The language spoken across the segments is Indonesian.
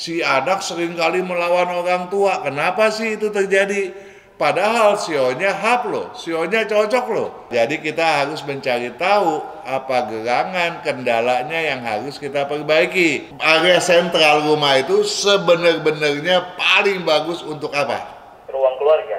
si anak seringkali melawan orang tua. Kenapa sih itu terjadi? Padahal sionya hap loh, sionya cocok loh. Jadi kita harus mencari tahu apa gerangan, kendalanya yang harus kita perbaiki. Area sentral rumah itu sebenarnya paling bagus untuk apa? Ruang keluarga.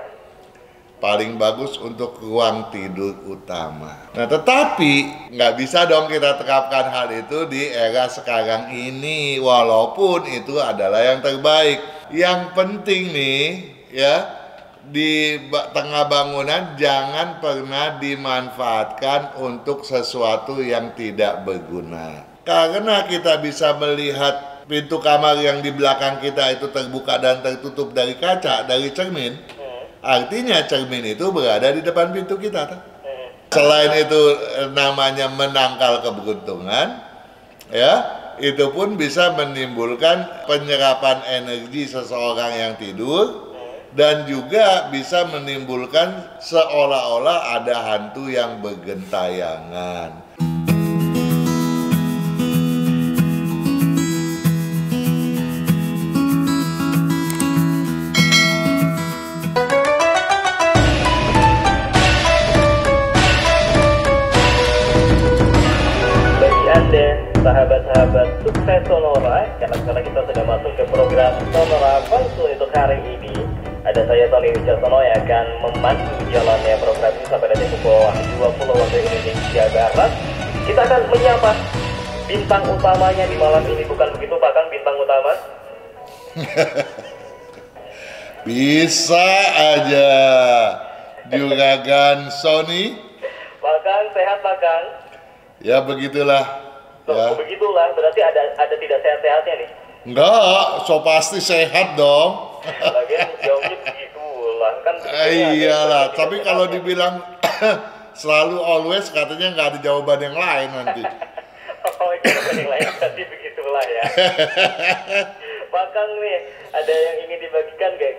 Paling bagus untuk ruang tidur utama. Nah, tetapi nggak bisa dong kita terapkan hal itu di era sekarang ini, walaupun itu adalah yang terbaik. Yang penting nih, ya, di tengah bangunan jangan pernah dimanfaatkan untuk sesuatu yang tidak berguna. Karena kita bisa melihat pintu kamar yang di belakang kita itu terbuka dan tertutup dari kaca, dari cermin. Artinya cermin itu berada di depan pintu kita. Selain itu namanya menangkal keberuntungan, ya, itu pun bisa menimbulkan penyerapan energi seseorang yang tidur dan juga bisa menimbulkan seolah-olah ada hantu yang bergentayangan. Sahabat-sahabat sukses Sonora, karena sekarang kita sudah masuk ke program Sonora Konsul untuk hari ini. Ada saya Tony Wicaksono yang akan memandu jalannya program ini sampai nanti pukul 20 waktu Indonesia Barat. Kita akan menyapa bintang utamanya di malam ini, bukan begitu Pak Kang, bintang utama? Bisa aja Juragan Sony. Pak Kang, sehat Pak Kang? Ya begitulah. Ya. Begitulah, berarti ada tidak sehat-sehatnya nih? Enggak, so pasti sehat dong. Lagian jawabnya begitulah kan. Iyalah, tapi kalau dibilang selalu always katanya nggak ada jawaban yang lain nanti. Oh, jawaban yang lain berarti begitulah ya. Pak Kang nih, ada yang ingin dibagikan ke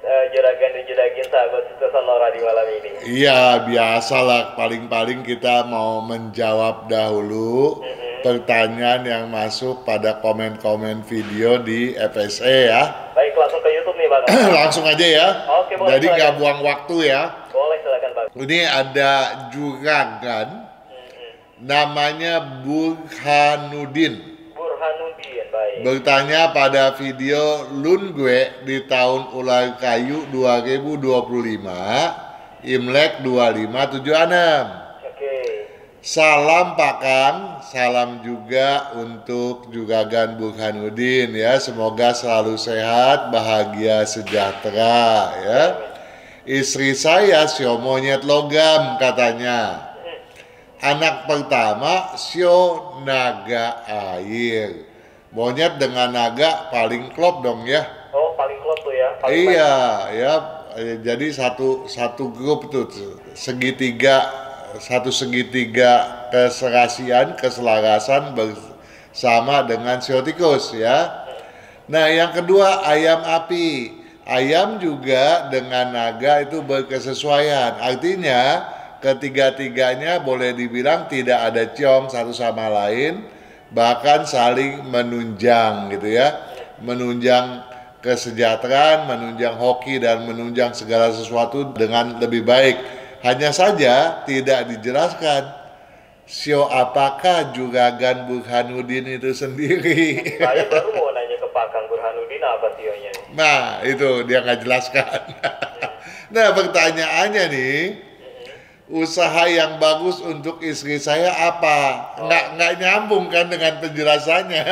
juragan dan juragin sahabat sukses Sonora di malam ini? Iya, biasalah, paling-paling kita mau menjawab dahulu pertanyaan yang masuk pada komen-komen video di FSE ya. Baik, langsung ke YouTube nih Pak. Langsung aja ya. Oke, boleh. Jadi nggak buang waktu ya. Boleh, silakan Pak. Ini ada juragan, namanya Burhanuddin. Baik. Bertanya pada video Lun gue di tahun Ular Kayu 2025, Imlek 2576. Oke. Salam Pak Kang, salam juga untuk juragan Burhanuddin ya. Semoga selalu sehat, bahagia, sejahtera ya. Istri saya sio monyet logam katanya. Anak pertama sio naga air. Monyet dengan naga paling klop dong ya. Oh, paling klop tuh ya. Iya, ya. Jadi satu grup tuh satu segitiga keserasian, keselarasan bersama dengan siotikus ya. Nah, yang kedua ayam api. Ayam juga dengan naga itu berkesesuaian. Artinya ketiga-tiganya boleh dibilang tidak ada ciong satu sama lain. Bahkan saling menunjang gitu ya, menunjang kesejahteraan, menunjang hoki dan menunjang segala sesuatu dengan lebih baik. Hanya saja tidak dijelaskan sio apakah juragan Burhanuddin itu sendiri. Saya baru mau nanya ke Pak Kang, Burhanuddin apa sionya? Nah itu dia nggak jelaskan. Nah pertanyaannya nih, usaha yang bagus untuk istri saya apa? Nggak nyambung kan dengan penjelasannya.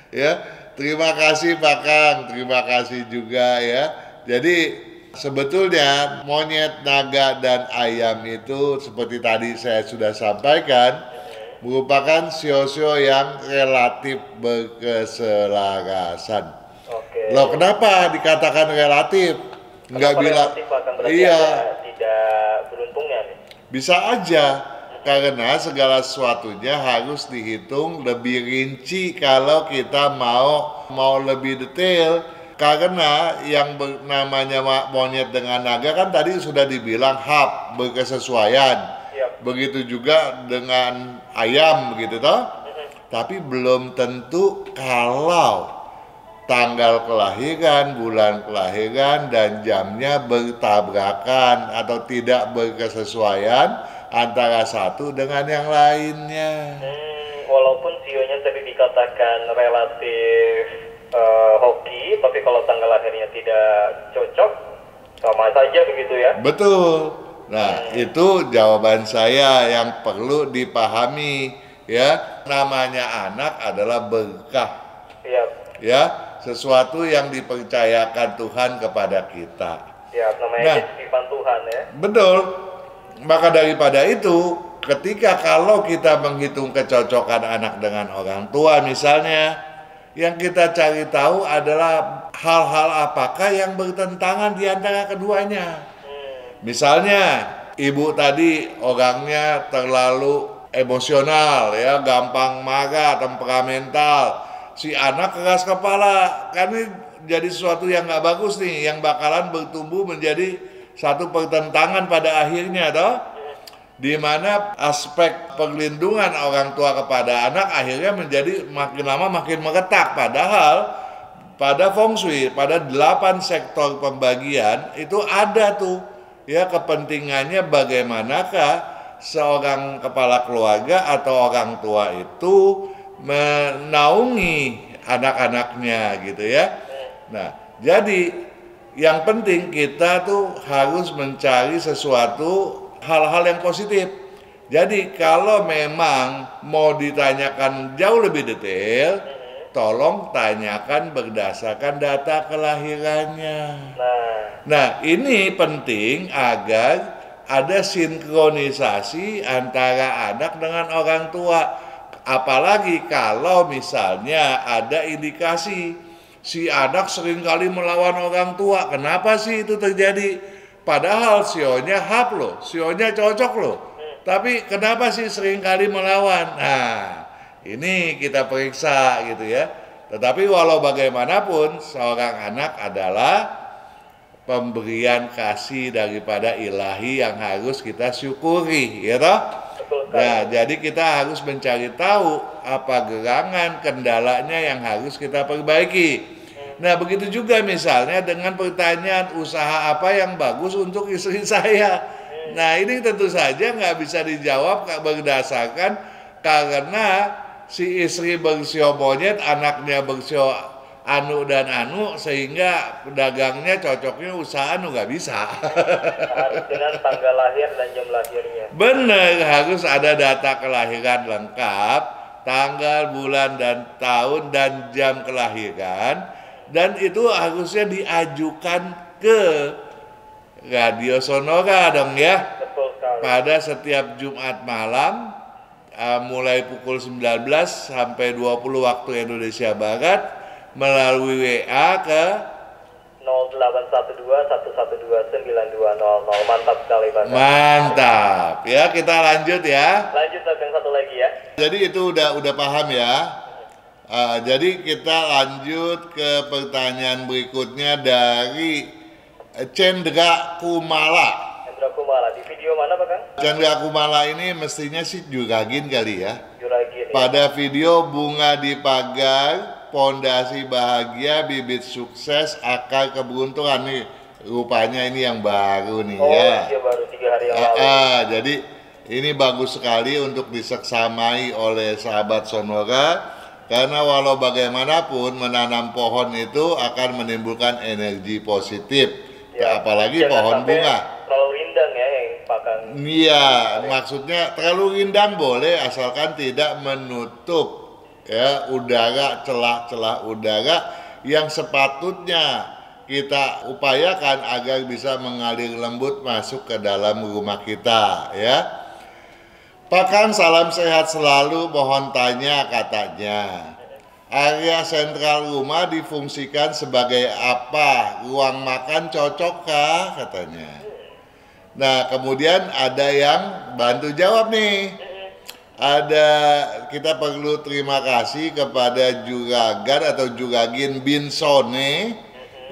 Ya, terima kasih Pak Kang, terima kasih juga ya. Jadi sebetulnya monyet, naga, dan ayam itu seperti tadi saya sudah sampaikan merupakan sio-sio yang relatif berkeselarasan. Oke. Loh kenapa dikatakan relatif? Nggak bilang iya tidak beruntungnya nih. Bisa aja karena segala sesuatunya harus dihitung lebih rinci kalau kita mau lebih detail. Karena yang namanya monyet dengan naga kan tadi sudah dibilang hap, berkesesuaian. Begitu juga dengan ayam begitu toh. tapi belum tentu kalau tanggal kelahiran, bulan kelahiran, dan jamnya bertabrakan atau tidak berkesesuaian antara satu dengan yang lainnya. Walaupun sionya tadi dikatakan relatif hoki, tapi kalau tanggal lahirnya tidak cocok, sama saja begitu ya? Betul. Nah, itu jawaban saya yang perlu dipahami ya. Namanya anak adalah berkah. Iya. Ya, sesuatu yang dipercayakan Tuhan kepada kita. Ya, namanya titipan Tuhan ya. Betul. Maka daripada itu, ketika kalau kita menghitung kecocokan anak dengan orang tua misalnya, yang kita cari tahu adalah hal-hal apakah yang bertentangan di antara keduanya. Misalnya, ibu tadi orangnya terlalu emosional ya, gampang marah, temperamental. Si anak keras kepala, kan ini jadi sesuatu yang nggak bagus nih, yang bakalan bertumbuh menjadi satu pertentangan pada akhirnya, toh, di mana aspek perlindungan orang tua kepada anak akhirnya menjadi makin lama makin mengetat. Padahal pada feng shui, pada 8 sektor pembagian itu ada tuh ya kepentingannya bagaimanakah seorang kepala keluarga atau orang tua itu menaungi anak-anaknya gitu ya. Nah, jadi yang penting kita tuh harus mencari sesuatu hal-hal yang positif. Jadi kalau memang mau ditanyakan jauh lebih detail, tolong tanyakan berdasarkan data kelahirannya. Nah, ini penting agar ada sinkronisasi antara anak dengan orang tua. Apalagi kalau misalnya ada indikasi si anak seringkali melawan orang tua. Kenapa sih itu terjadi? Padahal sionya hap loh, sionya cocok loh. Tapi kenapa sih seringkali melawan? Nah, ini kita periksa gitu ya. Tetapi walau bagaimanapun seorang anak adalah pemberian kasih daripada ilahi yang harus kita syukuri, ya toh? Nah, jadi kita harus mencari tahu apa gerangan kendalanya yang harus kita perbaiki. Nah, begitu juga misalnya dengan pertanyaan usaha apa yang bagus untuk istri saya. Nah, ini tentu saja nggak bisa dijawab berdasarkan karena si istri bersio monyet, anaknya bersio anu dan anu, sehingga pedagangnya cocoknya usaha anu nggak bisa. Harus dengan tanggal lahir dan jam lahirnya. Benar, harus ada data kelahiran lengkap, tanggal, bulan, dan tahun, dan jam kelahiran, dan itu harusnya diajukan ke Radio Sonora dong ya. Betul sekali. Pada setiap Jumat malam, mulai pukul 19 sampai 20 waktu Indonesia Barat, melalui WA ke 0812-112-9200. Mantap sekali Bang. Mantap. Ya, kita lanjut ya. Lanjut yang satu lagi ya. Jadi itu udah paham ya. Jadi kita lanjut ke pertanyaan berikutnya dari Cendra Kumala. Cendra Kumala, di video mana Pak Kang? Cendra Kumala ini mestinya sih Juragin kali ya. Juragin. Pada video bunga di pagar, pondasi bahagia, bibit sukses, akar keberuntungan nih. Rupanya ini yang baru nih ya. Iya, baru 3 hari yang lalu. Jadi ini bagus sekali untuk diseksamai oleh sahabat Sonora. Karena walau bagaimanapun menanam pohon itu akan menimbulkan energi positif. Ya, apalagi pohon bunga. Terlalu rindang ya yang Pak Kang. Iya, maksudnya terlalu rindang boleh asalkan tidak menutup ya udara, celah-celah udara yang sepatutnya kita upayakan agar bisa mengalir lembut masuk ke dalam rumah kita ya. Pak Kang, salam sehat selalu, mohon tanya katanya. Area sentral rumah difungsikan sebagai apa? Ruang makan cocokkah? Katanya. Nah, kemudian ada yang bantu jawab nih. Kita perlu terima kasih kepada Juragan atau Juragin Binsone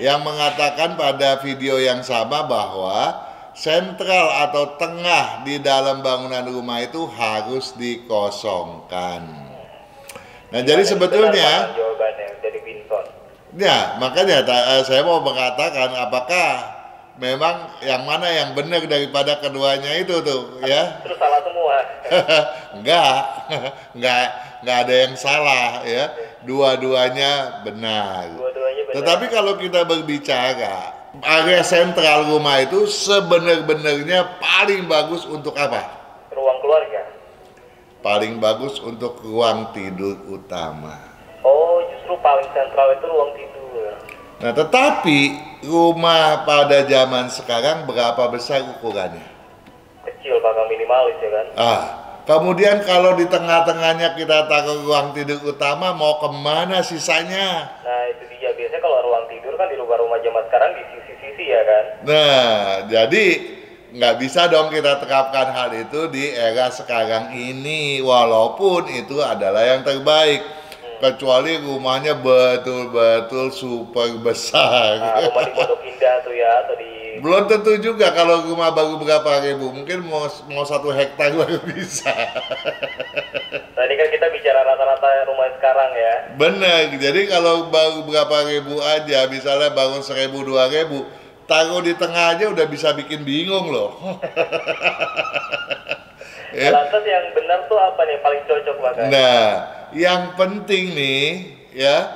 yang mengatakan pada video yang sama bahwa sentral atau tengah di dalam bangunan rumah itu harus dikosongkan. Nah, jadi sebetulnya jawabannya dari Binson. ya, makanya saya mau mengatakan apakah memang yang mana yang benar daripada keduanya itu tuh ya. Terus salah semua. Enggak, enggak, enggak ada yang salah ya. Dua-duanya benar. Dua-duanya benar. Tetapi kalau kita berbicara area sentral rumah itu sebenar-benarnya paling bagus untuk apa? Ruang keluarga. Paling bagus untuk ruang tidur utama. Oh, justru paling sentral itu ruang tidur. Nah, tetapi rumah pada zaman sekarang berapa besar ukurannya? Kecil, Pak, minimalis ya kan? Kemudian kalau di tengah-tengahnya kita taruh ruang tidur utama, mau kemana sisanya? Nah, itu dia. Biasanya kalau ruang tidur kan di rumah zaman sekarang di sisi-sisi ya kan? Nah, jadi nggak bisa dong kita terapkan hal itu di era sekarang ini, walaupun itu adalah yang terbaik. Kecuali rumahnya betul-betul super besar. Nah, rumah di Pondok Indah tuh ya, atau di... Belum tentu juga kalau rumah baru berapa ribu, mungkin mau 1 hektar baru bisa. Tadi kan kita bicara rata-rata rumah sekarang ya. Bener, jadi kalau baru berapa ribu aja, misalnya bangun 1.000, 2.000, taruh di tengah aja udah bisa bikin bingung loh. Ya. Lantas yang benar tuh apa nih, paling cocok makanya? Nah, yang penting nih ya,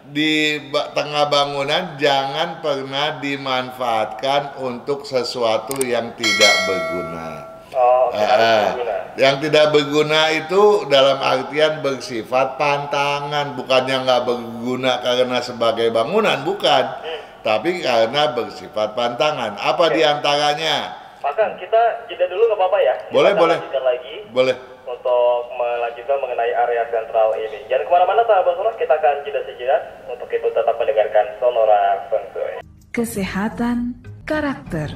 di tengah bangunan jangan pernah dimanfaatkan untuk sesuatu yang tidak berguna. Oh, berguna. Yang tidak berguna itu dalam artian bersifat pantangan, bukannya nggak berguna karena sebagai bangunan, bukan, tapi karena bersifat pantangan. Apa diantaranya? Pak Kang, kita jeda dulu nggak apa-apa ya? Boleh, kita boleh. Lanjutkan lagi. Boleh. Untuk melanjutkan mengenai area sentral ini. Jangan kemana-mana, sahabat Sonora, kita akan jeda sejenak. Untuk itu tetap mendengarkan Sonora Feng Shui. Kesehatan, karakter,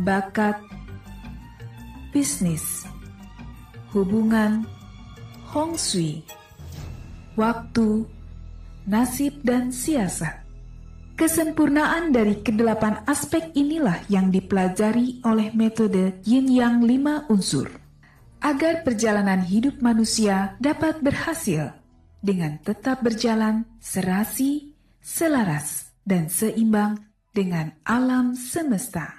bakat, bisnis, hubungan, Hong Shui, waktu, nasib, dan siasat. Kesempurnaan dari kedelapan aspek inilah yang dipelajari oleh metode Yin Yang 5 unsur, agar perjalanan hidup manusia dapat berhasil dengan tetap berjalan serasi, selaras, dan seimbang dengan alam semesta.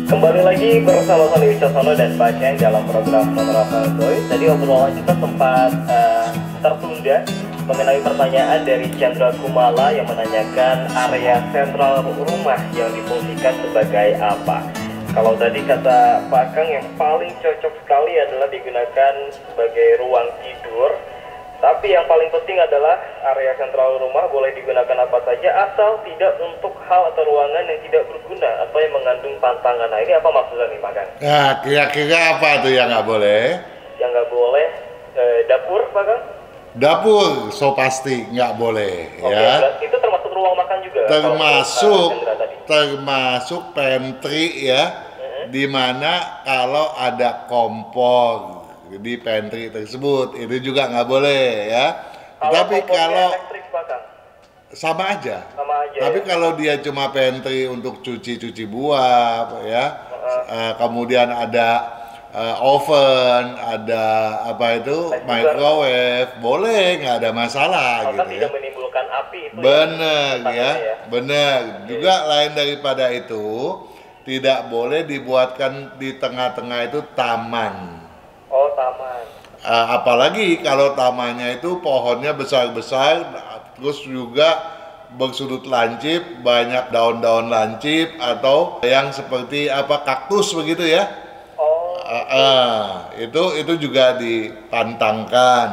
Kembali lagi bersama Sony Wicaksono dan Pak Cheng dalam program Sonora Feng Shui. Tadi obrolan kita sempat tertunda mengenai pertanyaan dari Chandra Kumala yang menanyakan area sentral rumah yang difungsikan sebagai apa. Kalau tadi kata Pak Kang yang paling cocok sekali adalah digunakan sebagai ruang tidur. Tapi yang paling penting adalah area sentral rumah boleh digunakan apa saja asal tidak untuk hal atau ruangan yang tidak berguna atau yang mengandung pantangan. Nah, ini apa maksudnya nih Pak Kang? Nah, kira-kira apa tuh yang nggak boleh? Yang nggak boleh dapur Pak Kang? Dapur, so pasti nggak boleh. Oke, ya. itu termasuk ruang makan juga? Termasuk pantry ya, dimana kalau ada kompor di pantry tersebut, itu juga nggak boleh ya. Tapi kalau elektrik, Pak Kang? sama aja. Ya? Tapi kalau dia cuma pantry untuk cuci buah ya, kemudian ada oven, ada apa itu microwave, boleh, nggak ada masalah gitu ya. Tidak menimbulkan api itu. Bener ya, bener. Juga lain daripada itu, tidak boleh dibuatkan di tengah-tengah itu taman. Oh, taman. Apalagi kalau tamannya itu pohonnya besar-besar, terus juga bersudut lancip, banyak daun-daun lancip atau yang seperti apa kaktus begitu ya. Itu juga dipantangkan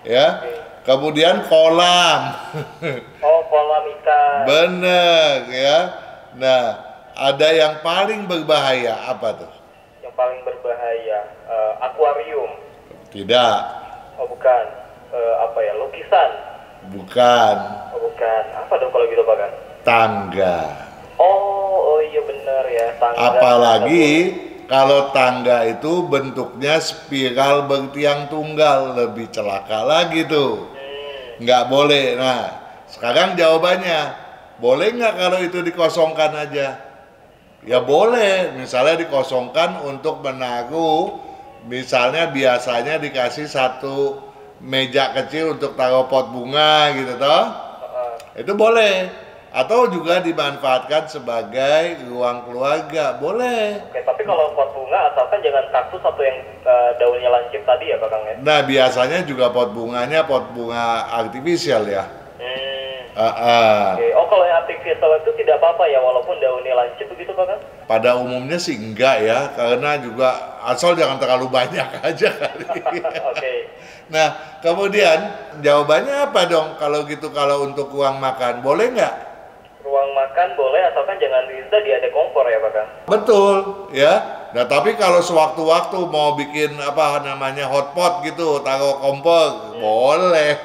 ya. Kemudian kolam. Oh, kolam ikan. Bener ya. Nah, ada yang paling berbahaya apa tuh? Yang paling berbahaya akuarium. Tidak. Oh, bukan. Apa ya? Lukisan. Bukan. Oh, bukan. Apa dong kalau gitu Pak Kang? Tangga. Oh iya benar ya, tangga. Apalagi kalau tangga itu bentuknya spiral bertiang tunggal, lebih celaka lagi tuh. Nggak boleh. Nah, sekarang jawabannya, boleh nggak kalau itu dikosongkan aja? Ya boleh, misalnya dikosongkan untuk menaruh Misalnya biasanya dikasih satu meja kecil untuk taruh pot bunga gitu toh. Itu boleh. Atau juga dimanfaatkan sebagai ruang keluarga, boleh. Oke, tapi kalau pot bunga asalkan jangan kaktus atau yang daunnya lancip tadi ya Pak Kang ya? Nah, biasanya juga pot bunganya pot bunga artifisial ya. Oke. Oh, kalau yang artifisial itu tidak apa-apa ya walaupun daunnya lancip begitu Pak Kang? Pada umumnya sih enggak ya, karena juga asal jangan terlalu banyak aja kali. Oke. Nah, kemudian jawabannya apa dong kalau gitu, kalau untuk ruang makan, boleh nggak? Ruang makan boleh asalkan jangan di ada kompor ya Pak Kang? Betul, ya. Nah, tapi kalau sewaktu-waktu mau bikin apa namanya hotpot gitu, taruh kompor, boleh.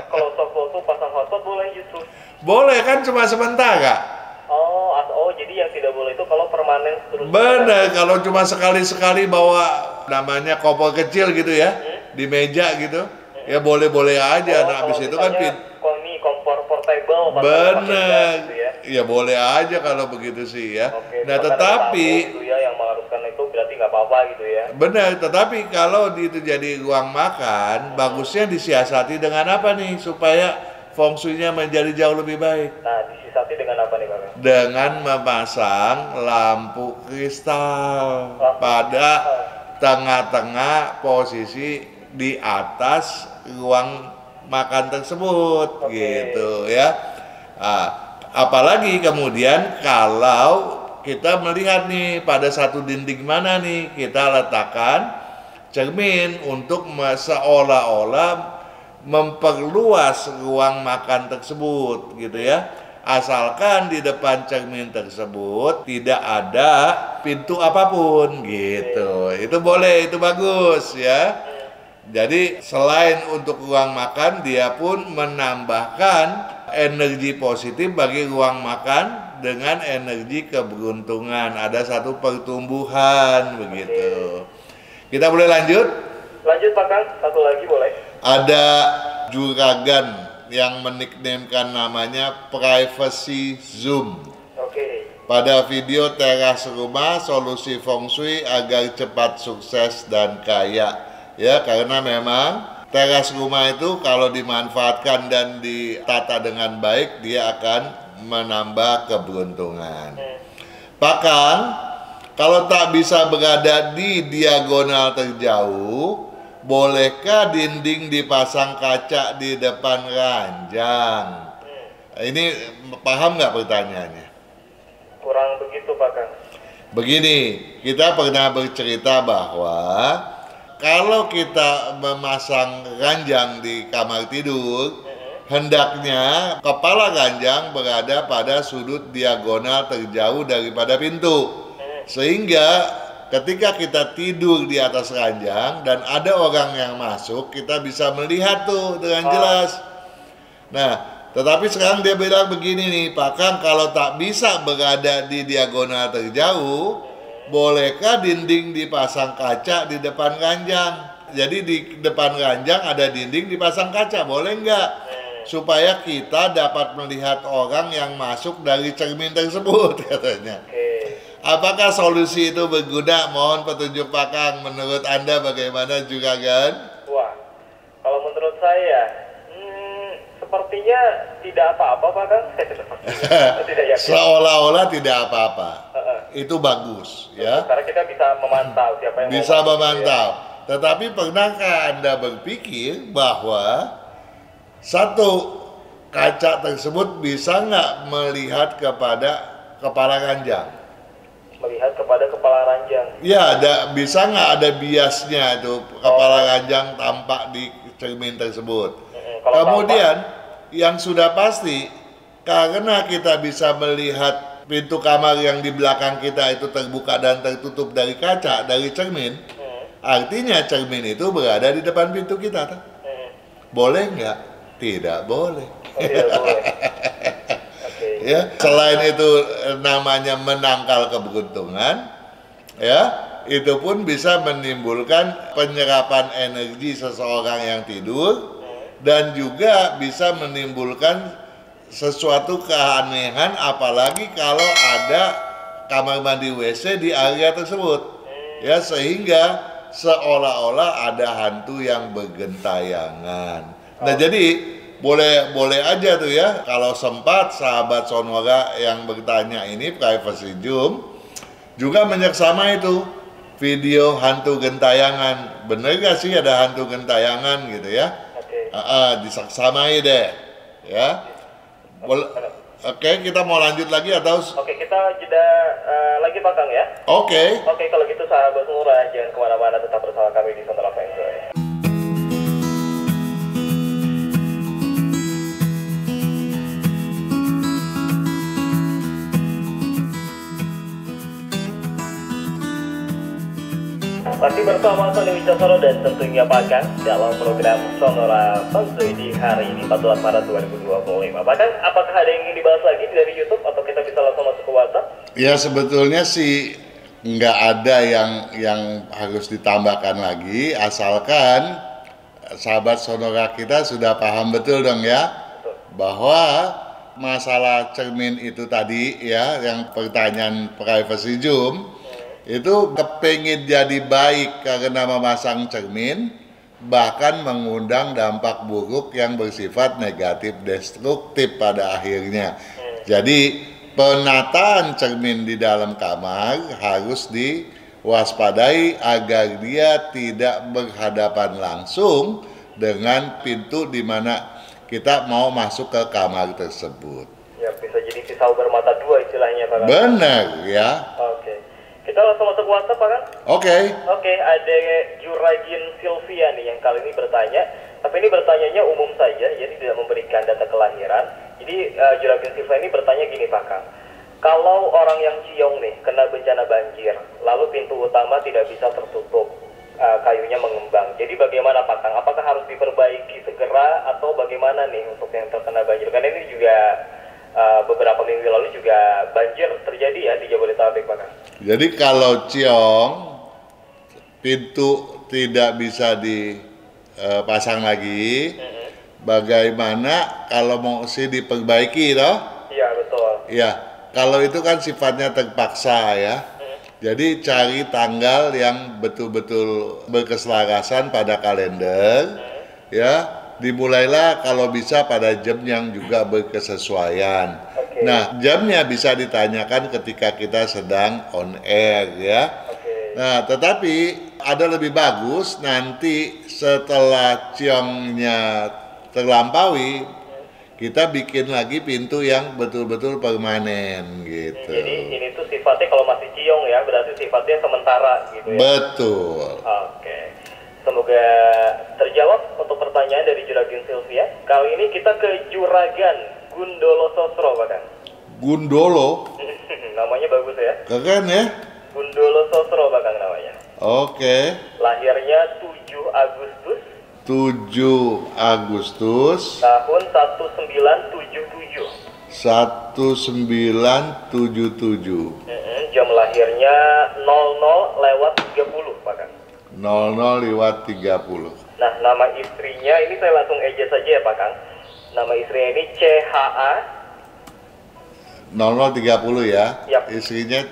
Kalau sewaktu pasang hotpot boleh justru? Boleh kan, cuma sementara. Oh, jadi yang tidak boleh itu kalau permanen terus. Bener, kalau cuma sekali-sekali bawa namanya kompor kecil gitu ya, di meja gitu, ya boleh-boleh aja. Nah, habis itu kan ini kompor portable. bener, Gitu ya? ya boleh aja kalau begitu sih ya. Oke, Nah, tetapi gitu ya, yang mengharuskan itu berarti nggak apa-apa gitu ya? benar, tetapi kalau itu jadi ruang makan, bagusnya disiasati dengan apa nih supaya feng shui-nya menjadi jauh lebih baik? Nah, disiasati dengan apa nih Pak? Dengan memasang lampu kristal pada tengah-tengah posisi di atas ruang makan tersebut, gitu ya. Apalagi kemudian kalau kita melihat nih pada satu dinding mana nih kita letakkan cermin untuk seolah-olah memperluas ruang makan tersebut, gitu ya. Asalkan di depan cermin tersebut tidak ada pintu apapun, gitu. Itu boleh, itu bagus ya. Jadi selain untuk ruang makan, dia pun menambahkan energi positif bagi ruang makan dengan energi keberuntungan. Ada satu pertumbuhan begitu. Kita boleh lanjut? Lanjut Pak Kang, satu lagi boleh? Ada juragan yang meniknamekan namanya Privacy Zoom. Oke. Pada video teras rumah, solusi feng shui agar cepat sukses dan kaya. Ya, karena memang teras rumah itu kalau dimanfaatkan dan ditata dengan baik, dia akan menambah keberuntungan. Pak Kang, kalau tak bisa berada di diagonal terjauh, bolehkah dinding dipasang kaca di depan ranjang? Ini paham nggak pertanyaannya? Kurang begitu Pak Kang. Begini, kita pernah bercerita bahwa kalau kita memasang ranjang di kamar tidur, hendaknya kepala ranjang berada pada sudut diagonal terjauh daripada pintu. Sehingga ketika kita tidur di atas ranjang dan ada orang yang masuk, kita bisa melihat tuh dengan jelas. Nah, tetapi sekarang dia bilang begini nih, Pak Kang, kalau tak bisa berada di diagonal terjauh, bolehkah dinding dipasang kaca di depan ranjang? Jadi di depan ranjang ada dinding dipasang kaca, boleh nggak? Supaya kita dapat melihat orang yang masuk dari cermin tersebut, katanya. Apakah solusi itu berguna? Mohon petunjuk Pak Kang. Menurut Anda bagaimana juga kan? Wah, kalau menurut saya, sepertinya tidak apa-apa Pak Kang. Tidak yakin. Seolah-olah tidak apa-apa. Itu bagus, ya. Karena kita bisa memantau siapa yang bisa memantau. Ya. Tetapi pernahkah Anda berpikir bahwa satu kaca tersebut bisa nggak melihat kepada kepala ranjang? Melihat kepada kepala ranjang. Ya, bisa nggak ada biasnya itu kepala ranjang tampak di cermin tersebut. Kemudian yang sudah pasti, karena kita bisa melihat pintu kamar yang di belakang kita itu terbuka dan tertutup dari kaca, dari cermin, artinya cermin itu berada di depan pintu kita. Boleh nggak? Tidak boleh. Tidak boleh. Ya, selain itu namanya menangkal keberuntungan, ya, itu pun bisa menimbulkan penyerapan energi seseorang yang tidur dan juga bisa menimbulkan sesuatu keanehan, apalagi kalau ada kamar mandi WC di area tersebut, ya, sehingga seolah-olah ada hantu yang bergentayangan. Nah, jadi boleh aja tuh ya, kalau sempat sahabat Sonora yang bertanya ini Privacy Zoom juga menyeksama itu video hantu gentayangan. Bener gak sih ada hantu gentayangan gitu ya? Oke. Disaksamai deh ya. Oke, kita mau lanjut lagi atau? Oke, kita jeda lagi Pak Kang ya. Oke. Oke, kalau gitu sahabat Sonora jangan kemana-mana, tetap bersama kami di Sonora Fansoy. Masih bersama Tony Wicaksono dan tentunya Pak Kang dalam program Sonora Fansoy di hari ini 14 Maret 2025. Pak Kang, apakah ada yang ingin dibahas lagi dari YouTube atau kita bisa langsung masuk ke WhatsApp? Ya sebetulnya sih nggak ada yang harus ditambahkan lagi, asalkan sahabat Sonora kita sudah paham betul dong ya, bahwa masalah cermin itu tadi ya, yang pertanyaan Privacy Zoom itu kepingin jadi baik karena memasang cermin, bahkan mengundang dampak buruk yang bersifat negatif destruktif pada akhirnya. Jadi penataan cermin di dalam kamar harus diwaspadai agar dia tidak berhadapan langsung dengan pintu di mana kita mau masuk ke kamar tersebut. Ya, bisa jadi pisau bermata dua istilahnya Pak Kang. Benar ya. Oke. Kita langsung masuk ke WhatsApp Pak Kang. Oke. Oke, ada Juragin Sylvia nih yang kali ini bertanya, tapi ini bertanyanya umum saja, jadi tidak memberikan data kelahiran. Jadi Juragin Sylvia ini bertanya gini Pak Kang, kalau orang yang ciong nih kena bencana banjir, lalu pintu utama tidak bisa tertutup, kayunya mengembang, jadi bagaimana Pak Kang? Apakah harus diperbaiki segera atau bagaimana nih untuk yang terkena banjir? Karena ini juga beberapa minggu lalu juga banjir terjadi ya di Jabodetabek Pak Kang. Jadi kalau ciong pintu tidak bisa dipasang lagi, bagaimana kalau mau sih diperbaiki toh? Iya betul. Ya, kalau itu kan sifatnya terpaksa ya. Jadi cari tanggal yang betul-betul berkeselarasan pada kalender, ya. Dimulailah kalau bisa pada jam yang juga berkesesuaian. Okay. Nah, jamnya bisa ditanyakan ketika kita sedang on air ya. Okay. Nah, tetapi ada lebih bagus nanti setelah ciongnya terlampaui, kita bikin lagi pintu yang betul-betul permanen gitu. Jadi ini tuh sifatnya kalau masih ciong ya, berarti sifatnya sementara gitu ya. Betul. Oke. Semoga terjawab untuk pertanyaan dari Juragin Sylvia. Kali ini kita ke Juragan Gundolo Sosro, Pak Kang. Gundolo? Namanya bagus ya. Keren ya? Gundolo Sosro, Pak Kang namanya. Oke. Lahirnya 7 Agustus. 7 Agustus. Tahun 1977. 1977. Jam lahirnya 00:30, Pak Kang. 00:30. Nah, nama istrinya ini saya langsung eja saja ya Pak Kang. Nama istrinya ini CHA 00:30 ya. Yap. Istrinya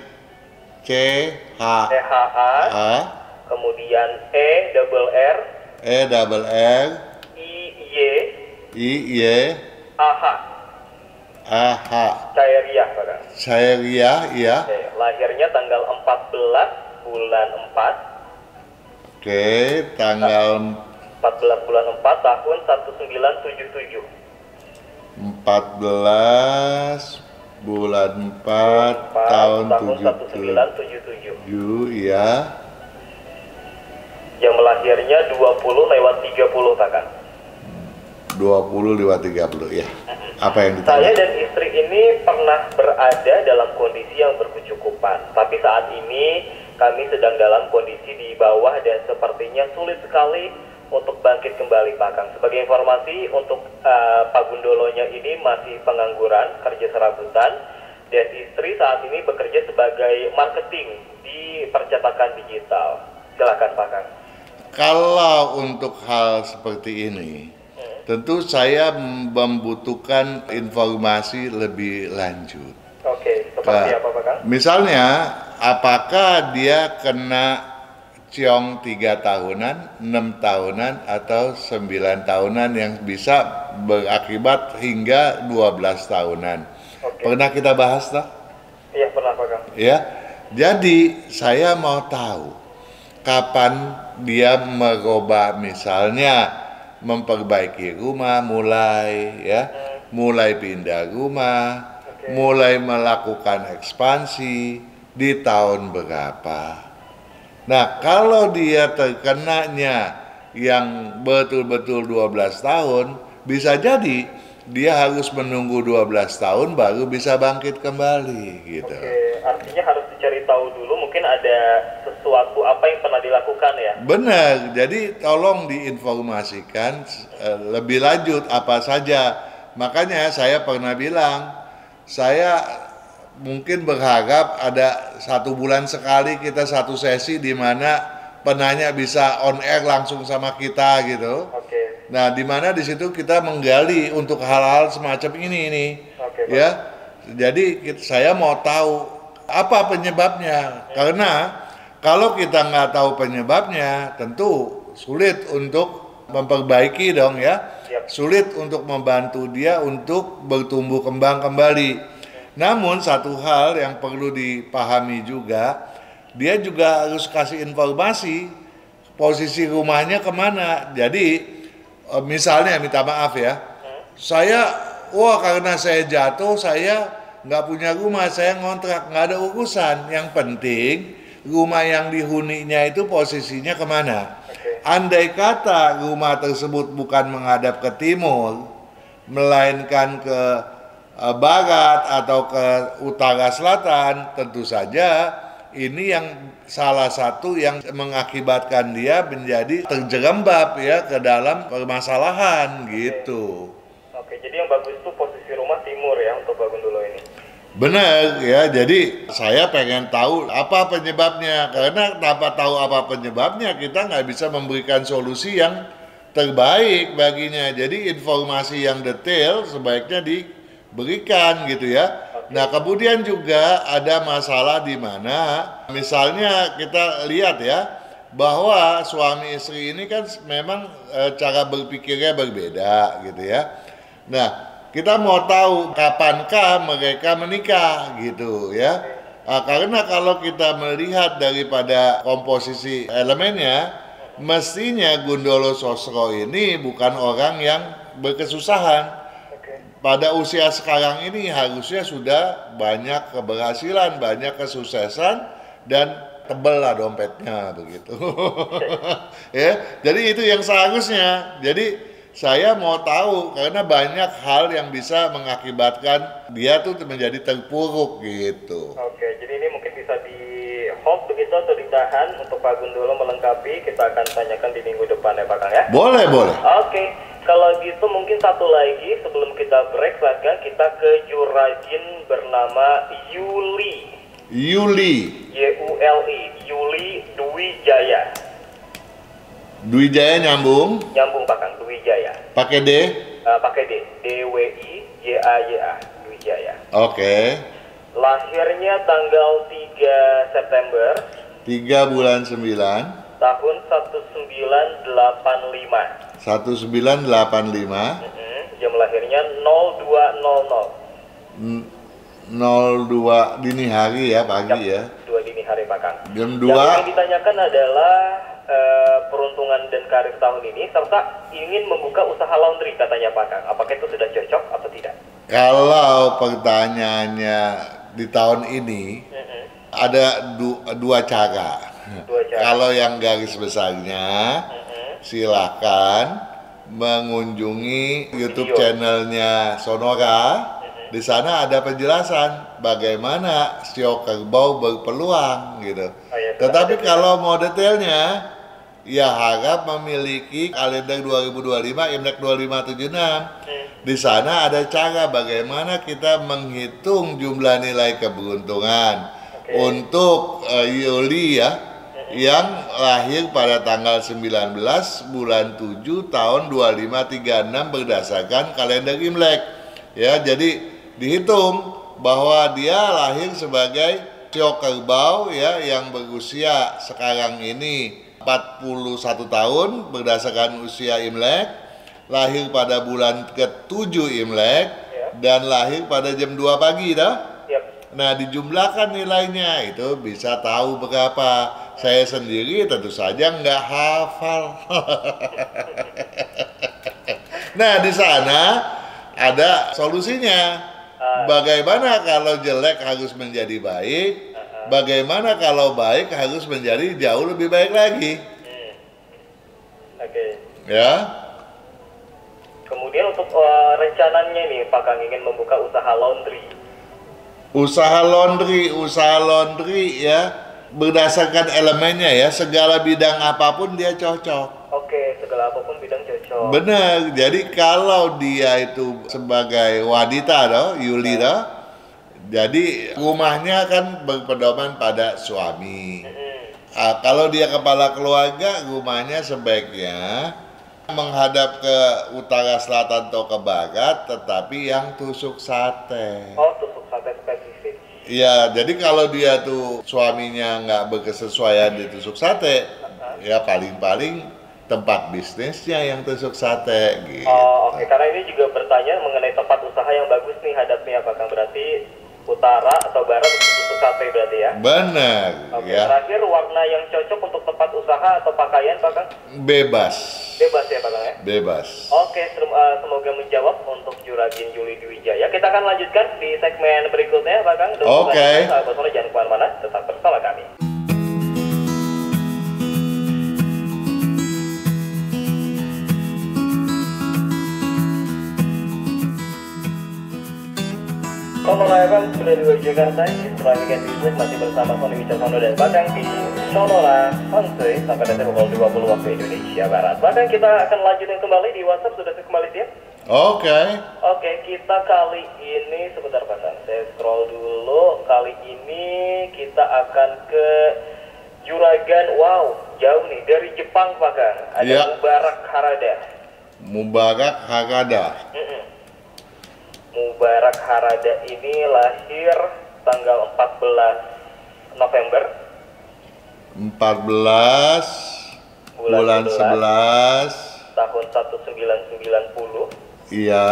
CHA kemudian ERR IY AH Cairiah Pak Kang. Cairiah iya. Oke, lahirnya tanggal 14 bulan 4. Oke, tanggal 14 bulan 4 tahun 1977. 14 bulan 4 tahun 1977. Iya. Jam lahirnya 20:30 Pak Kang. 20:30 ya. Apa yang Saya ditanya? dan istri ini pernah berada dalam kondisi yang berkecukupan, tapi saat ini kami sedang dalam kondisi di bawah dan sepertinya sulit sekali untuk bangkit kembali Pak Kang. Sebagai informasi untuk Pak Gundolonya ini masih pengangguran, kerja serabutan, dan istri saat ini bekerja sebagai marketing di percetakan digital. Silakan Pak Kang. Kalau untuk hal seperti ini, tentu saya membutuhkan informasi lebih lanjut. Oke, seperti apa Pak Kang? Misalnya, apakah dia kena ciong 3 tahunan, 6 tahunan, atau 9 tahunan yang bisa berakibat hingga 12 tahunan. Oke. Pernah kita bahas tak? Iya, pernah Pak Kang. Ya, jadi saya mau tahu kapan dia merubah, misalnya memperbaiki rumah mulai ya, mulai pindah rumah, mulai melakukan ekspansi di tahun berapa. Nah, kalau dia terkenanya yang betul-betul 12 tahun, bisa jadi dia harus menunggu 12 tahun baru bisa bangkit kembali gitu. Oke, artinya harus dicari tahu dulu, mungkin ada sesuatu apa yang pernah dilakukan ya? Benar, jadi tolong diinformasikan lebih lanjut apa saja. Makanya saya pernah bilang, saya mungkin berharap ada 1 bulan sekali kita satu sesi di mana penanya bisa on air langsung sama kita gitu. Oke. Nah, di mana di situ kita menggali untuk hal-hal semacam ini Oke, Pak. ya. Jadi saya mau tahu apa penyebabnya, karena kalau kita nggak tahu penyebabnya, tentu sulit untuk memperbaiki dong ya. Yap. Sulit untuk membantu dia untuk bertumbuh kembang kembali. Namun satu hal yang perlu dipahami juga, dia juga harus kasih informasi posisi rumahnya kemana. Jadi misalnya minta maaf ya, saya karena saya jatuh, saya nggak punya rumah, saya ngontrak, nggak ada urusan. Yang penting rumah yang dihuninya itu posisinya kemana. Andai kata rumah tersebut bukan menghadap ke timur, melainkan ke barat atau ke utara selatan, tentu saja ini yang salah satu yang mengakibatkan dia menjadi terjerembab ya ke dalam permasalahan gitu. Oke, jadi yang bagus itu posisi rumah timur ya untuk Pak Gundulo ini. Benar ya, jadi saya pengen tahu apa penyebabnya, karena tanpa tahu apa penyebabnya kita nggak bisa memberikan solusi yang terbaik baginya. Jadi informasi yang detail sebaiknya diberikan gitu ya. Nah, kemudian juga ada masalah di mana misalnya kita lihat ya, bahwa suami istri ini kan memang cara berpikirnya berbeda gitu ya. Nah, kita mau tahu kapankah mereka menikah gitu ya. Karena kalau kita melihat daripada komposisi elemennya, mestinya Gundolo Sosro ini bukan orang yang berkesusahan. Pada usia sekarang ini harusnya sudah banyak keberhasilan, banyak kesuksesan, dan tebel lah dompetnya begitu. Ya, jadi itu yang seharusnya. Jadi saya mau tahu karena banyak hal yang bisa mengakibatkan dia tuh menjadi terpuruk gitu. Oke, jadi ini mungkin bisa di hold begitu atau ditahan untuk Pak Gundulo melengkapi. Kita akan tanyakan di minggu depan ya Pak Kang ya. Boleh. Oke, kalau gitu mungkin satu lagi sebelum kita break Pak Kang, kita ke jurajin bernama Yuli. Yuli Yuli Dwi Jaya. Dwi Jaya nyambung? Nyambung Pak Kang, Dwi Jaya. Pakai D? Pakai D, DWIJAYA, Dwi Jaya. Oke. Lahirnya tanggal 3 September 3 bulan 9 tahun 1985. 1985 Jam lahirnya 02.00. 02 dini hari ya, pagi ya. 2 dini hari Pak Kang. Jam 2. Yang ingin ditanyakan adalah peruntungan dan karir tahun ini, serta ingin membuka usaha laundry katanya Pak Kang. Apakah itu sudah cocok atau tidak? Kalau pertanyaannya di tahun ini ada dua cara. Kalau yang garis besarnya silakan mengunjungi YouTube channelnya Sonora. Di sana ada penjelasan bagaimana sio kerbau berpeluang gitu. Tetapi kalau mau detailnya, ya harap memiliki kalender 2025 Imlek 2576. Di sana ada cara bagaimana kita menghitung jumlah nilai keberuntungan untuk Yuli ya, yang lahir pada tanggal 19 bulan 7 tahun 2536 berdasarkan kalender Imlek. Ya, jadi dihitung bahwa dia lahir sebagai Sio kerbau ya yang berusia sekarang ini 41 tahun berdasarkan usia Imlek, lahir pada bulan ke-7 Imlek dan lahir pada jam 2 pagi dah. Nah, dijumlahkan nilainya itu bisa tahu berapa. Saya sendiri tentu saja nggak hafal. Nah, di sana ada solusinya. Bagaimana kalau jelek harus menjadi baik? Bagaimana kalau baik harus menjadi jauh lebih baik lagi? Oke. Ya. Kemudian untuk rencananya nih, Pak Kang ingin membuka usaha laundry. Usaha laundry ya, berdasarkan elemennya ya, segala bidang apapun dia cocok. Oke, segala apapun bidang cocok. Benar, jadi kalau dia itu sebagai wanita Yuli jadi rumahnya kan berpedoman pada suami. Kalau dia kepala keluarga, rumahnya sebaiknya menghadap ke utara, selatan, atau ke barat, tetapi yang tusuk sate. Oh, tusuk sate spesifik. Iya, jadi kalau dia tuh suaminya nggak berkesesuaian di tusuk sate, ya paling-paling tempat bisnisnya yang tusuk sate gitu. Oh, oke. Karena ini juga bertanya mengenai tempat usaha yang bagus nih hadapnya, Pak Kang. Berarti utara atau barat untuk tusuk sate berarti ya? Benar. Oke, Ya. terakhir warna yang cocok untuk tempat usaha atau pakaian, Pak Kang? Bebas. Bebas ya, Pak Kang ya? Bebas. Oke, semoga menjawab untuk Juragin Yuli Dwijaya. Kita akan lanjutkan di segmen berikutnya, Pak Kang. Oke. Sahabat Sonora, jangan kemana-mana, tetap bersama kami. Sonora FM sudah di Jakarta, setelah weekend bisnis masih bersama Sony Wicaksono dan Bakang di Sonora Fungsi sampai nanti pukul 20 waktu Indonesia Barat. Bahkan kita akan lanjutin kembali di WhatsApp, sudah kembali siap? Oke. Oke, kita kali ini sebentar Pak Kang, saya scroll dulu. Kali ini kita akan ke Juragan. Wow, jauh nih dari Jepang Pak Kang. Ada Ya. Mubarak Harada. Mubarak Harada. Mubarak Harada ini lahir tanggal 14 November 14 bulan 11. tahun 1990. Iya.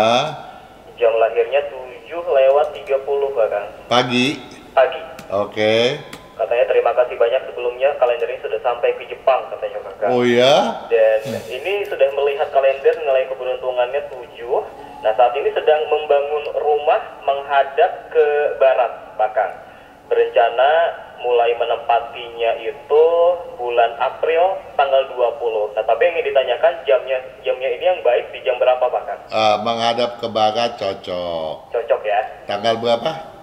Jam lahirnya 7:30 Pak Kang. Pagi. Pagi. Oke. Katanya terima kasih banyak sebelumnya, kalender ini sudah sampai ke Jepang katanya Pak Kang. Oh ya. Dan ini sudah melihat kalender nilai keberuntungannya 7. Nah, saat ini sedang membangun rumah menghadap ke barat Pak Kang. Berencana mulai menempatinya itu bulan April tanggal 20. Nah, tapi yang ingin ditanyakan jamnya ini yang baik di jam berapa Pak Kang? Menghadap ke barat cocok. Cocok ya. Tanggal berapa?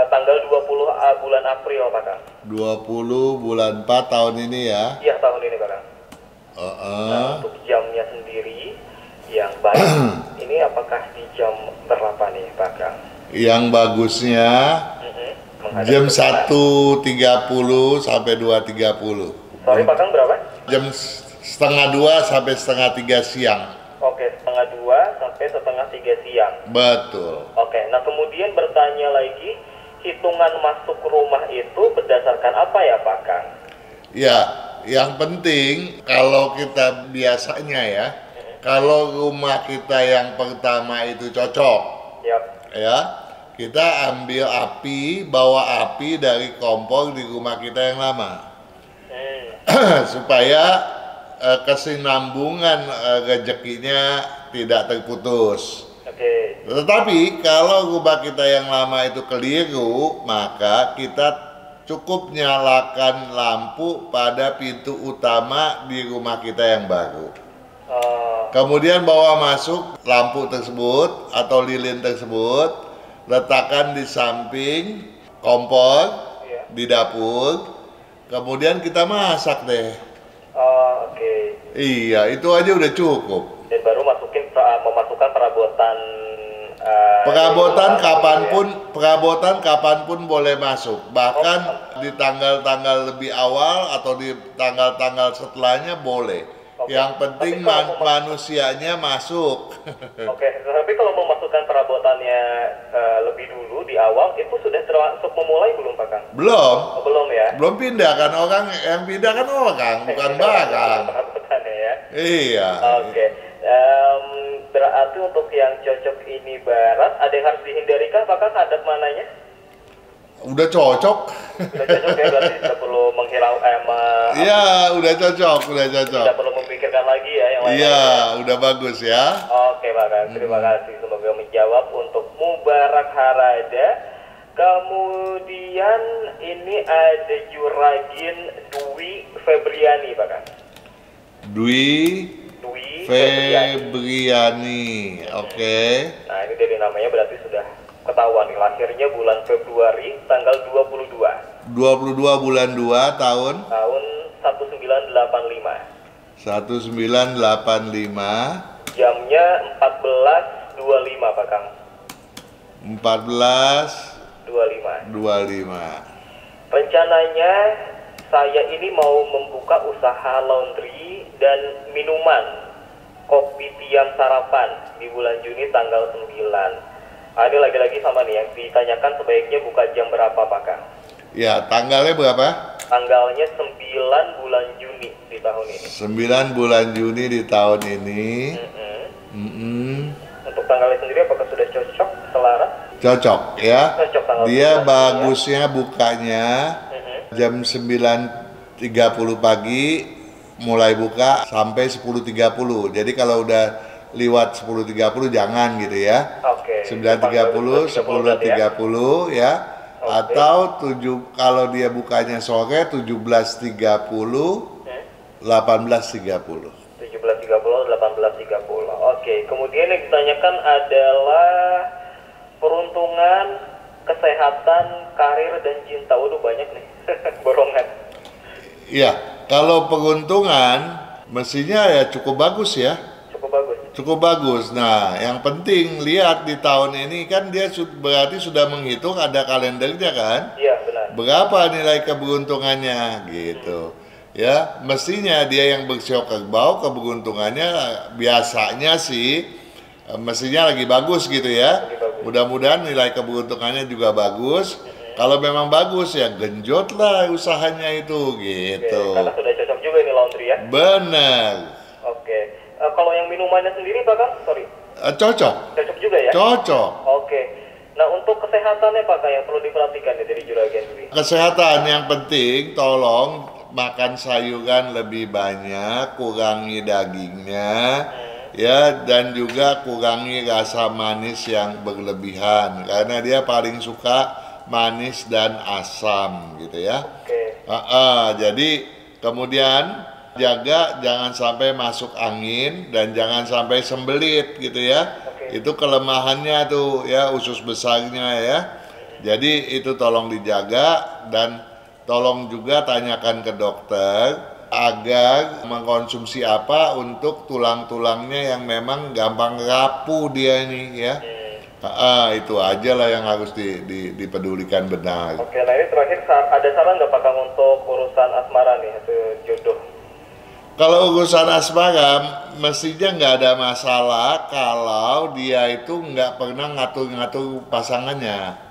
Tanggal 20 bulan April Pak Kang. 20 bulan 4 tahun ini ya. Iya, tahun ini Pak Kang. Nah, untuk jamnya sendiri yang baik ini apakah di jam berapa nih Pak Kang? Yang bagusnya Menghadap jam ke barat. 1.30 sampai 2.30. Sorry Pak Kang, berapa? Jam setengah 2 sampai setengah 3 siang. Oke, setengah 2 sampai setengah 3 siang. Betul. Oke, nah kemudian bertanya lagi, hitungan masuk rumah itu berdasarkan apa ya Pak Kang? Ya, yang penting kalau kita biasanya ya, kalau rumah kita yang pertama itu cocok, Yap. ya, kita ambil api, bawa api dari kompor di rumah kita yang lama, supaya kesinambungan rezekinya tidak terputus. Oke. Tetapi kalau rumah kita yang lama itu keliru, maka kita cukup nyalakan lampu pada pintu utama di rumah kita yang baru. Kemudian bawa masuk lampu tersebut atau lilin tersebut, letakkan di samping kompor di dapur. Kemudian kita masak deh. Oke. Iya, itu aja udah cukup. Dan baru memasukkan perabotan. Perabotan kapanpun boleh masuk. Bahkan di tanggal-tanggal lebih awal atau di tanggal-tanggal setelahnya boleh. Oke. Yang penting Tapi kalau manusianya masuk. Oke, tapi kalau memasukkan perabotannya lebih dulu di awal, itu sudah termasuk memulai belum Pak Kang? Belum. Oh, belum ya? Belum pindah kan orang, yang pindah kan orang, bukan barang. Perabotannya ya? Iya. Oke. Berarti untuk yang cocok ini barat, ada yang harus dihindari kah Pak Kang adat mananya? Udah cocok. Sudah cocok ya, berarti tidak perlu menghirau Iya, udah cocok. tidak perlu memikirkan lagi ya yang lain. Iya, udah bagus ya. Oke Pak Kang, terima kasih semoga menjawab untuk Mubarak Harada. Kemudian ini ada Juragin Dwi Febriani Pak Kang. Dwi Dwi Febriani. Febriani. Oke. Nah ini dari namanya berarti sudah ketahuan nih, lahirnya bulan Februari tanggal 22 bulan 2 tahun tahun 1985. 1985. Jamnya 14.25 Pak Kang. 14.25. Rencananya saya ini mau membuka usaha laundry dan minuman kopi tiam sarapan di bulan Juni tanggal 9. Ini lagi-lagi sama nih yang ditanyakan sebaiknya buka jam berapa Pak Kang? Ya, tanggalnya berapa? Tanggalnya 9 bulan Juni di tahun ini. 9 bulan Juni di tahun ini. Untuk tanggalnya sendiri apakah sudah cocok, selaras? Cocok ya. Cocok tanggal Dia 9 bagusnya bukanya jam 9.30 pagi mulai buka sampai 10.30. Jadi kalau udah lewat 10.30 jangan gitu ya. Oke. 9.30, 10.30 ya. Atau kalau dia bukanya sore 17.30, 18.30. 17.30, 18.30. Oke, kemudian yang ditanyakan adalah peruntungan, kesehatan, karir, dan cinta. Waduh banyak nih, borongan. Iya, kalau peruntungan mestinya ya cukup bagus ya. Cukup bagus. Cukup bagus. Nah, yang penting lihat di tahun ini kan dia berarti sudah menghitung ada kalendernya kan? Iya, benar. Berapa nilai keberuntungannya gitu. Ya, mestinya dia yang bersiok kerbau keberuntungannya biasanya sih mestinya lagi bagus gitu ya. Mudah-mudahan nilai keberuntungannya juga bagus. Kalau memang bagus ya genjot lah usahanya itu gitu. Oke, karena sudah cocok juga ini laundry ya. Benar. Oke. Kalau yang minumannya sendiri Pak Kang? Sorry. Cocok. Cocok juga ya? Cocok. Oke. Nah untuk kesehatannya Pak Kang yang perlu diperhatikan nih dari Juragan Dwi. Kesehatan yang penting tolong makan sayuran lebih banyak, kurangi dagingnya. Ya, dan juga kurangi rasa manis yang berlebihan karena dia paling suka manis dan asam gitu ya. Oke. Jadi kemudian jaga jangan sampai masuk angin dan jangan sampai sembelit gitu ya. Itu kelemahannya tuh ya, usus besarnya ya. Jadi itu tolong dijaga dan tolong juga tanyakan ke dokter agar mengkonsumsi apa untuk tulang-tulangnya yang memang gampang rapuh dia ini ya. Itu aja lah yang harus dipedulikan benar. Oke, nah ini terakhir ada saran nggak Pak Kang untuk urusan asmara nih, itu jodoh? Kalau urusan asmara mestinya nggak ada masalah kalau dia itu nggak pernah ngatur-ngatur pasangannya.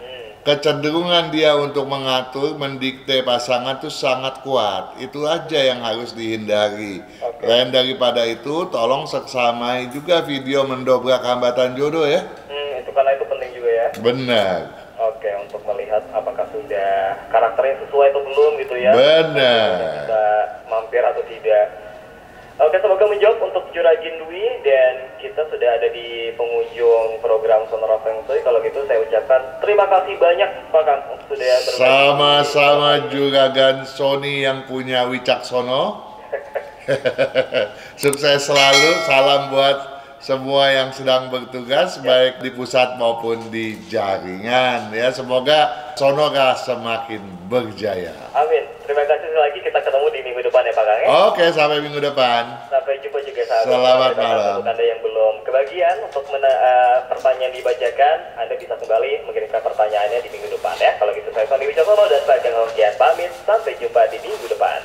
Kecenderungan dia untuk mengatur, mendikte pasangan itu sangat kuat. Itu aja yang harus dihindari. Lain daripada itu, tolong seksamai juga video mendobrak hambatan jodoh ya. Itu karena itu penting juga ya. Benar. Oke, untuk melihat apakah sudah karakternya sesuai atau belum gitu ya. Benar. Bisa mampir atau tidak. Oke, semoga menjawab untuk Juragin Dwi, dan kita sudah ada di penghujung program Sonora Feng Shui. Kalau gitu saya ucapkan terima kasih banyak Pak Kang sudah berbagi. Sama-sama Juragan Sony yang punya Wicaksono. Sukses selalu, salam buat semua yang sedang bertugas baik di pusat maupun di jaringan ya. Semoga Sonora semakin berjaya. Amin. Terima kasih sekali lagi, kita ketemu di minggu depan ya Pak Kang ya. Oke, sampai minggu depan. Sampai jumpa juga sahabat. Selamat malam. Untuk Anda yang belum kebagian untuk pertanyaan dibacakan, Anda bisa kembali mengirimkan pertanyaannya di minggu depan ya. Kalau gitu saya Sony Wicaksono dan Pak Kang Hongkian pamit, sampai jumpa di minggu depan.